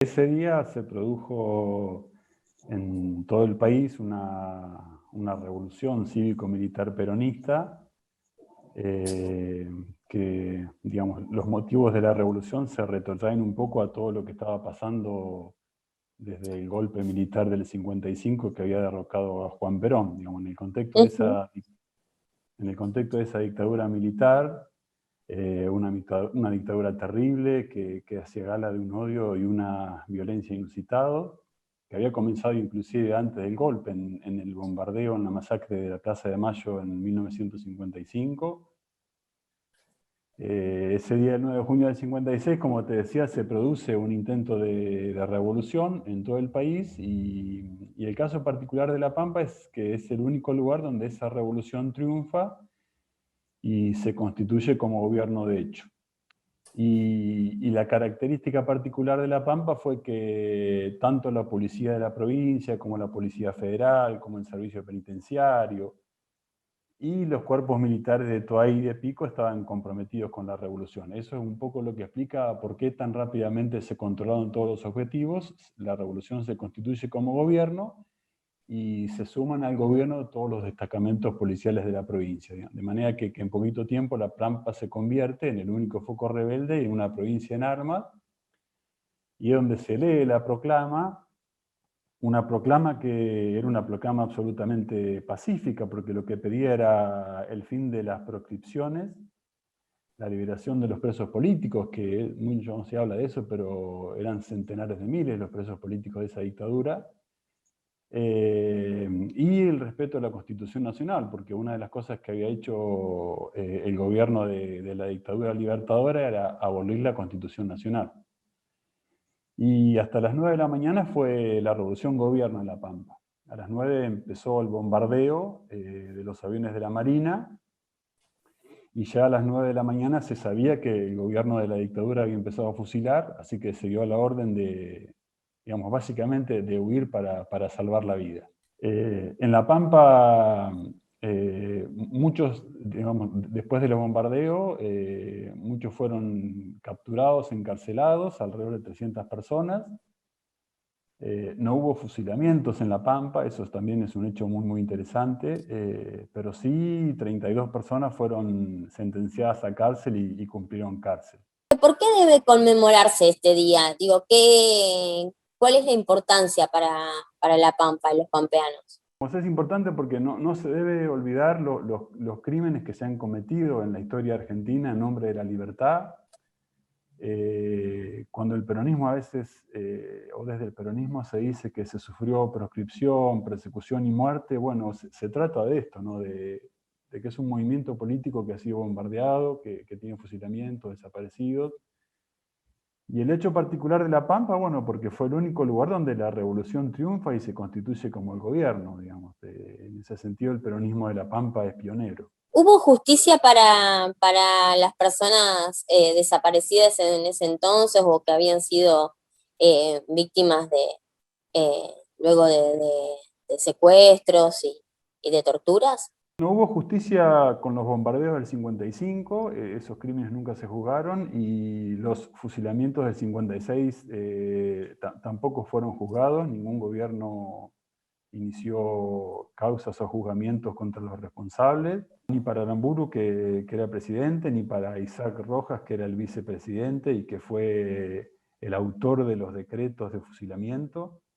Ese día se produjo en todo el país una revolución cívico-militar peronista, que, digamos, los motivos de la revolución se retrotraen un poco a todo lo que estaba pasando desde el golpe militar del 55 que había derrocado a Juan Perón. Digamos, en el contexto de esa dictadura militar, una dictadura terrible que hacía gala de un odio y una violencia inusitado, que había comenzado inclusive antes del golpe, en el bombardeo, en la masacre de la Plaza de Mayo en 1955. Ese día, el 9 de junio del 56, como te decía, se produce un intento de revolución en todo el país, y el caso particular de La Pampa es que es el único lugar donde esa revolución triunfa y se constituye como gobierno de hecho. Y la característica particular de La Pampa fue que tanto la policía de la provincia, como la policía federal, como el servicio penitenciario y los cuerpos militares de Toay y de Pico estaban comprometidos con la revolución. Eso es un poco lo que explica por qué tan rápidamente se controlaron todos los objetivos. La revolución se constituye como gobierno y se suman al gobierno todos los destacamentos policiales de la provincia. De manera que en poquito tiempo La Pampa se convierte en el único foco rebelde en una provincia en armas, y es donde se lee la proclama, una proclama que era una proclama absolutamente pacífica, porque lo que pedía era el fin de las proscripciones, la liberación de los presos políticos, que mucho no se habla de eso, pero eran centenares de miles los presos políticos de esa dictadura, y el respeto a la Constitución Nacional, porque una de las cosas que había hecho el gobierno de la dictadura libertadora era abolir la Constitución Nacional. Y hasta las 9 de la mañana fue la revolución gobierno en La Pampa. A las 9 empezó el bombardeo de los aviones de la Marina, y ya a las 9 de la mañana se sabía que el gobierno de la dictadura había empezado a fusilar, así que se dio la orden de, digamos, básicamente de huir para salvar la vida. En La Pampa, muchos, digamos, después de los bombardeos, muchos fueron capturados, encarcelados, alrededor de 300 personas. No hubo fusilamientos en La Pampa, eso también es un hecho muy, muy interesante, pero sí 32 personas fueron sentenciadas a cárcel y cumplieron cárcel. ¿Por qué debe conmemorarse este día? Digo, ¿cuál es la importancia para La Pampa, los pampeanos? Pues es importante porque no se debe olvidar los crímenes que se han cometido en la historia argentina en nombre de la libertad. Cuando el peronismo a veces, o desde el peronismo se dice que se sufrió proscripción, persecución y muerte, bueno, se trata de esto, ¿no? De que es un movimiento político que ha sido bombardeado, que tiene fusilamientos, desaparecidos. Y el hecho particular de La Pampa, bueno, porque fue el único lugar donde la revolución triunfa y se constituye como el gobierno, digamos. En ese sentido, el peronismo de La Pampa es pionero. ¿Hubo justicia para las personas desaparecidas en ese entonces o que habían sido víctimas luego de secuestros y de torturas? No hubo justicia con los bombardeos del 55, esos crímenes nunca se juzgaron, y los fusilamientos del 56 tampoco fueron juzgados, ningún gobierno inició causas o juzgamientos contra los responsables, ni para Aramburu, que era presidente, ni para Isaac Rojas, que era el vicepresidente y que fue el autor de los decretos de fusilamiento.